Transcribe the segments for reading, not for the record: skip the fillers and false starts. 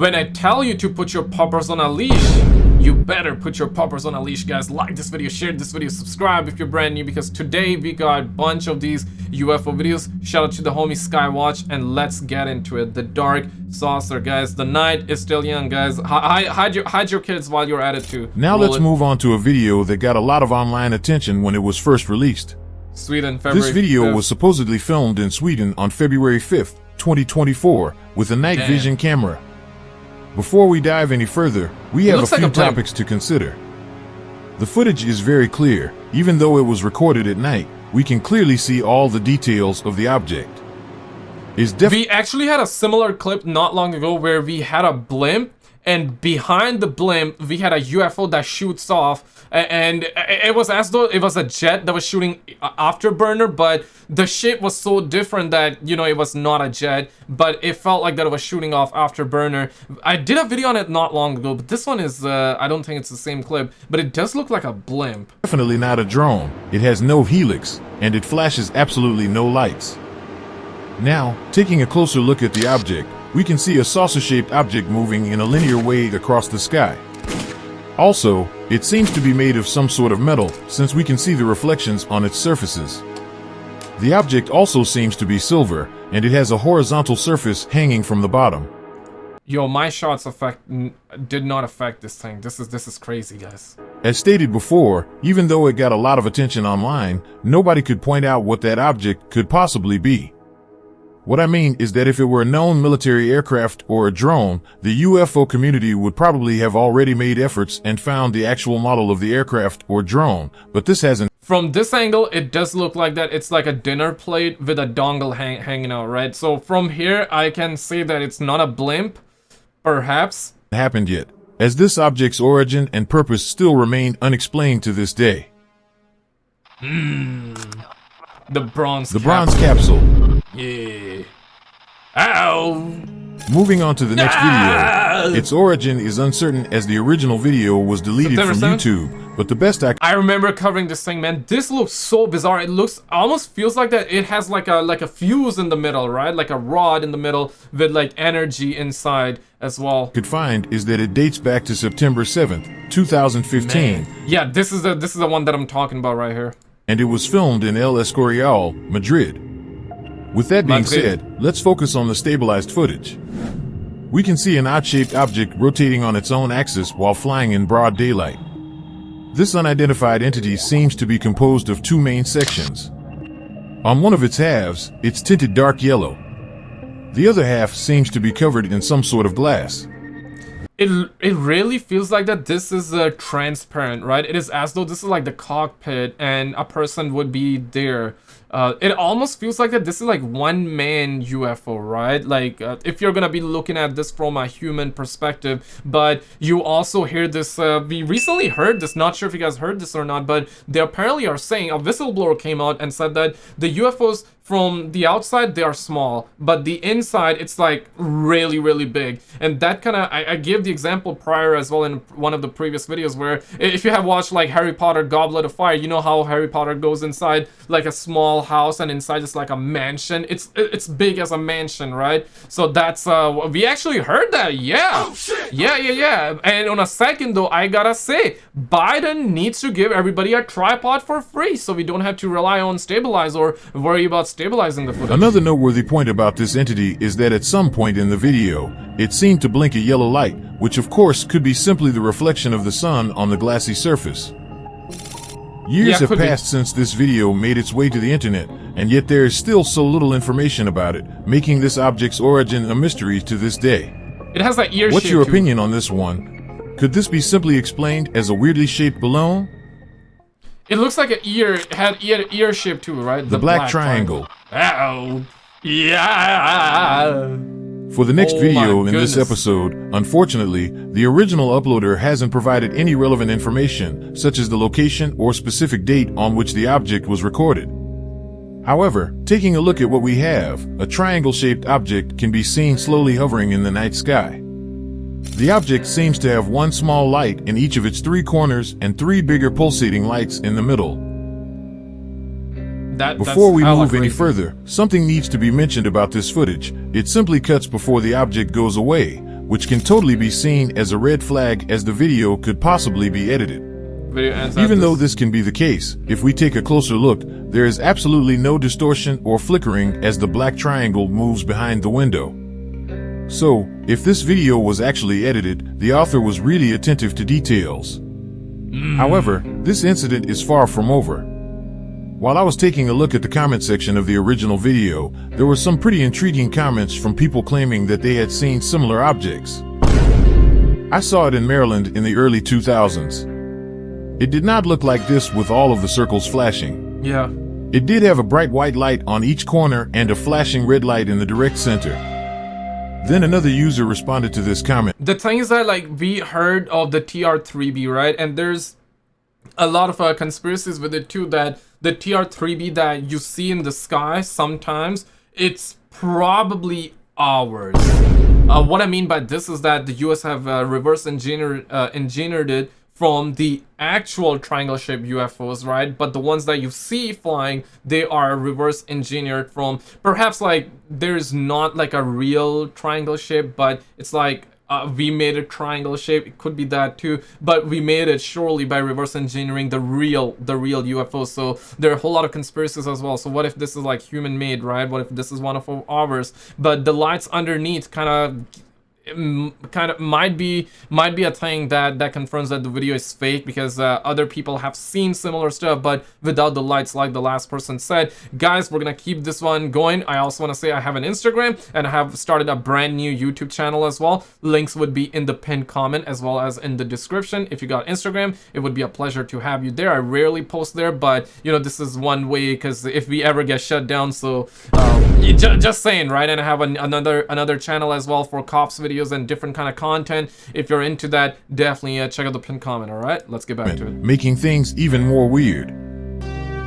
when I tell you to put your puppers on a leash, you better put your puppers on a leash, guys. Like this video, share this video, subscribe if you're brand new, because today we got a bunch of these UFO videos. Shout out to the homie Skywatch, and let's get into it. The dark saucer, guys. The night is still young, guys. Hide your kids while you're at it too. Now let's move on to a video that got a lot of online attention when it was first released. Sweden, February This video 5th. was supposedly filmed in Sweden on February 5th, 2024, with a night vision camera. Before we dive any further, we have a few topics to consider. The footage is very clear. Even though it was recorded at night, we can clearly see all the details of the object. We actually had a similar clip not long ago where we had a blimp, and behind the blimp we had a UFO that shoots off, and it was as though it was a jet that was shooting afterburner, but the shape was so different that, you know, it was not a jet, but it felt like that it was shooting off afterburner. I did a video on it not long ago, but this one is I don't think it's the same clip, but it does look like a blimp. Definitely not a drone. It has no helix, and it flashes absolutely no lights. Now, taking a closer look at the object, we can see a saucer-shaped object moving in a linear way across the sky. Also, it seems to be made of some sort of metal, since we can see the reflections on its surfaces. The object also seems to be silver, and it has a horizontal surface hanging from the bottom. Yo, my shots did not affect this thing. This is crazy, guys. As stated before, even though it got a lot of attention online, nobody could point out what that object could possibly be. What I mean is that if it were a known military aircraft or a drone, the UFO community would probably have already made efforts and found the actual model of the aircraft or drone, but this hasn't. From this angle, it does look like that it's like a dinner plate with a dongle hanging out, right? So from here, I can say that it's not a blimp, perhaps. Happened yet, as this object's origin and purpose still remain unexplained to this day. The bronze capsule. Yeah. Ow! Moving on to the next video, its origin is uncertain as the original video was deleted from YouTube, but the best I remember covering this thing, man. This looks so bizarre. It almost feels like that it has like a fuse in the middle, right? Like a rod in the middle with like energy inside as well. Could find is that it dates back to September 7th, 2015. Man. Yeah, this is the one that I'm talking about right here. And it was filmed in El Escorial, Madrid. With that being said, let's focus on the stabilized footage. We can see an odd-shaped object rotating on its own axis while flying in broad daylight. This unidentified entity seems to be composed of two main sections. On one of its halves, it's tinted dark yellow. The other half seems to be covered in some sort of glass. It really feels like that this is transparent, right? It is as though this is like the cockpit and a person would be there. It almost feels like that this is like one-man UFO, right? Like if you're gonna be looking at this from a human perspective, but you also hear this, we recently heard this, not sure if you guys heard this or not, but they apparently are saying, a whistleblower came out and said that the UFOs from the outside, they are small, but the inside, it's like really, really big. And that kind of, I gave the example prior as well in one of the previous videos where if you have watched like Harry Potter Goblet of Fire, you know how Harry Potter goes inside like a small house and inside is like a mansion. It's big as a mansion, right? So that's, we actually heard that, yeah. Oh, shit. Yeah. And on a second though, I gotta say, Biden needs to give everybody a tripod for free so we don't have to rely on stabilize or worry about stabilizing the footage. Another noteworthy point about this entity is that at some point in the video, it seemed to blink a yellow light, which of course could be simply the reflection of the sun on the glassy surface. Years have passed since this video made its way to the internet, and yet there is still so little information about it, making this object's origin a mystery to this day. It has that ear shape. What's your opinion on this one? Could this be simply explained as a weirdly shaped balloon? It looks like an ear, it had ear shape too, right? The black triangle. Ow. Yeah. For the next video in this episode, unfortunately, the original uploader hasn't provided any relevant information, such as the location or specific date on which the object was recorded. However, taking a look at what we have, a triangle-shaped object can be seen slowly hovering in the night sky. The object seems to have one small light in each of its three corners and three bigger pulsating lights in the middle. Before we move any further, something needs to be mentioned about this footage. It simply cuts before the object goes away, which can totally be seen as a red flag, as the video could possibly be edited. Even though this can be the case, if we take a closer look, there is absolutely no distortion or flickering as the black triangle moves behind the window. So, if this video was actually edited, the author was really attentive to details. However, this incident is far from over. While I was taking a look at the comment section of the original video, there were some pretty intriguing comments from people claiming that they had seen similar objects. I saw it in Maryland in the early 2000s. It did not look like this with all of the circles flashing. Yeah. It did have a bright white light on each corner and a flashing red light in the direct center. Then another user responded to this comment. The thing is that, like, we heard of the TR-3B, right? And there's a lot of conspiracies with it too, that the TR-3B that you see in the sky sometimes, it's probably ours. What I mean by this is that the US have reverse engineered it from the actual triangle-shaped UFOs, right? But the ones that you see flying, they are reverse engineered from, perhaps like there's not like a real triangle shape, but it's like we made a triangle shape. It could be that too, but we made it surely by reverse engineering the real UFOs. So there are a whole lot of conspiracies as well. So what if this is like human made, right? What if this is one of ours? But the lights underneath kind of might be a thing that confirms that the video is fake, because other people have seen similar stuff but without the lights, like the last person said. Guys, we're gonna keep this one going. I also want to say I have an Instagram and I have started a brand new YouTube channel as well. Links would be in the pinned comment as well as in the description. If you got Instagram, it would be a pleasure to have you there. I rarely post there, but you know, this is one way, because if we ever get shut down, so just saying, right? And I have another channel as well for cops videos and different kind of content. If you're into that, definitely check out the pinned comment. All right, let's get back to it. Making things even more weird.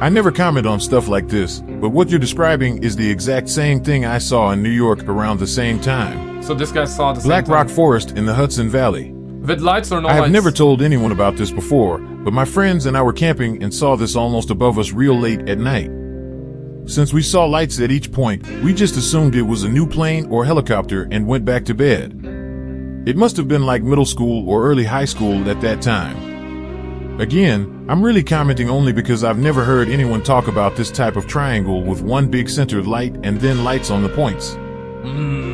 I never comment on stuff like this, but what you're describing is the exact same thing I saw in New York around the same time. So this guy saw the Black same Rock time. Forest in the Hudson Valley. With lights or no I lights? have never told anyone about this before, but my friends and I were camping and saw this almost above us real late at night. Since we saw lights at each point, we just assumed it was a new plane or helicopter and went back to bed. It must have been like middle school or early high school at that time. Again, I'm really commenting only because I've never heard anyone talk about this type of triangle with one big centered light and then lights on the points.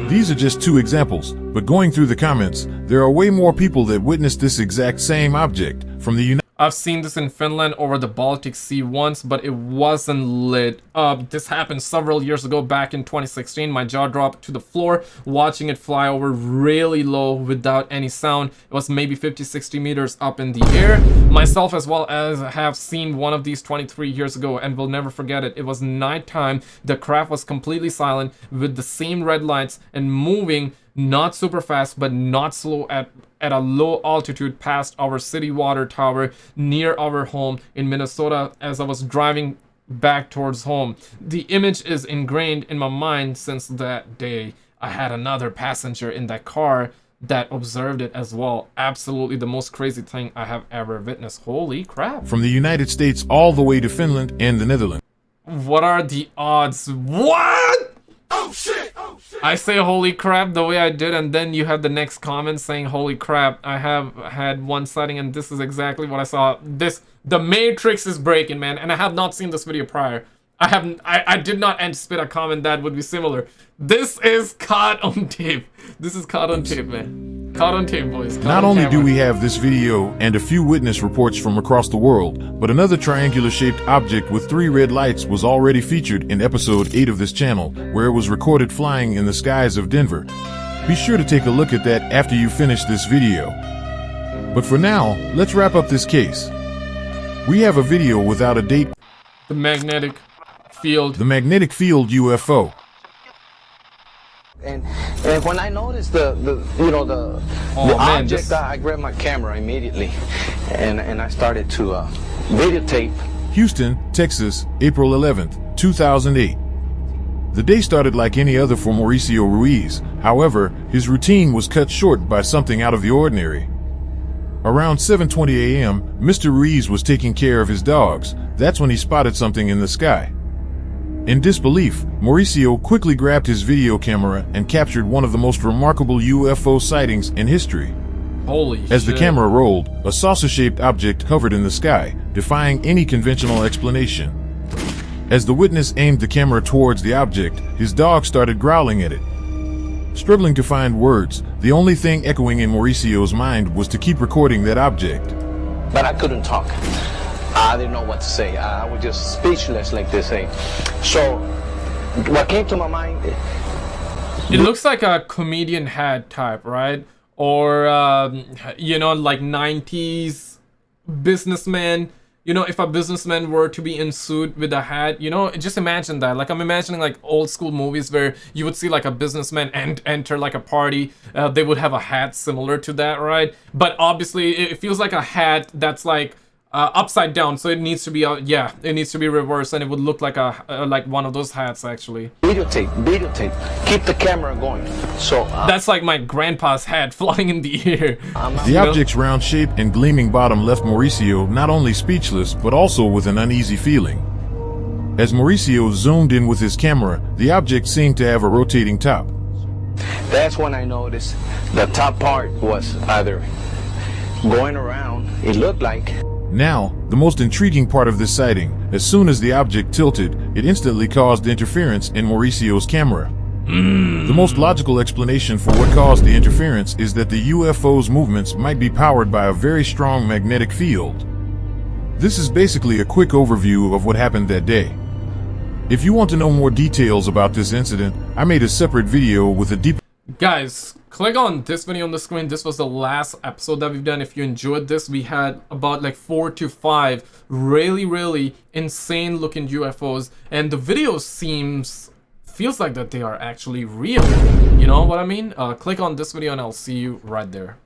These are just two examples, but going through the comments, there are way more people that witnessed this exact same object from the United I've seen this in Finland over the Baltic Sea once, but it wasn't lit up. This happened several years ago, back in 2016. My jaw dropped to the floor watching it fly over really low without any sound. It was maybe 50-60 meters up in the air. Myself as well as have seen one of these 23 years ago and will never forget it. It was nighttime. The craft was completely silent with the same red lights and moving not super fast but not slow at a low altitude past our city water tower near our home in Minnesota as I was driving back towards home. The image is ingrained in my mind since that day. I had another passenger in that car that observed it as well. Absolutely the most crazy thing I have ever witnessed. Holy crap. From the United States all the way to Finland and the Netherlands. What are the odds? What? Oh shit! Oh shit! I say holy crap the way I did, and then you have the next comment saying holy crap. I have had one sighting and this is exactly what I saw. The Matrix is breaking, man, and I have not seen this video prior. I did not anticipate a comment that would be similar. This is caught on tape. This is caught on tape, man. Caught on tape, boys. Not only do we have this video and a few witness reports from across the world, but another triangular-shaped object with 3 red lights was already featured in episode 8 of this channel, where it was recorded flying in the skies of Denver. Be sure to take a look at that after you finish this video. But for now, let's wrap up this case. We have a video without a date. The magnetic field. The magnetic field UFO. And when I noticed the object, I grabbed my camera immediately, and I started to videotape. Houston, Texas, April 11th, 2008. The day started like any other for Mauricio Ruiz. However, his routine was cut short by something out of the ordinary. Around 7:20 a.m., Mr. Ruiz was taking care of his dogs. That's when he spotted something in the sky. In disbelief, Mauricio quickly grabbed his video camera and captured one of the most remarkable UFO sightings in history. Holy As shit. the camera rolled, a saucer-shaped object hovered in the sky, defying any conventional explanation. As the witness aimed the camera towards the object, his dog started growling at it. Struggling to find words, the only thing echoing in Mauricio's mind was to keep recording that object. But I couldn't talk. I didn't know what to say. I was just speechless, like they say. So, what came to my mind... It looks like a comedian hat type, right? Or, you know, like 90s businessman. You know, if a businessman were to be in suit with a hat, you know, just imagine that. Like, I'm imagining like old school movies where you would see like a businessman enter like a party. They would have a hat similar to that, right? But obviously, it feels like a hat that's like upside down, so it needs to be it needs to be reversed, and it would look like a like one of those hats actually. Videotape, keep the camera going. So that's like my grandpa's hat flying in the air. The object's round shape and gleaming bottom left Mauricio not only speechless but also with an uneasy feeling. As Mauricio zoomed in with his camera, the object seemed to have a rotating top. That's when I noticed the top part was either going around, it looked like. Now, the most intriguing part of this sighting, as soon as the object tilted, it instantly caused interference in Mauricio's camera. The most logical explanation for what caused the interference is that the UFO's movements might be powered by a very strong magnetic field. This is basically a quick overview of what happened that day. If you want to know more details about this incident, I made a separate video with a deep... Guys, click on this video on the screen. This was the last episode that we've done. If you enjoyed this, we had about like 4 to 5 really insane looking UFOs, and the video feels like that they are actually real. You know what I mean? Click on this video and I'll see you right there.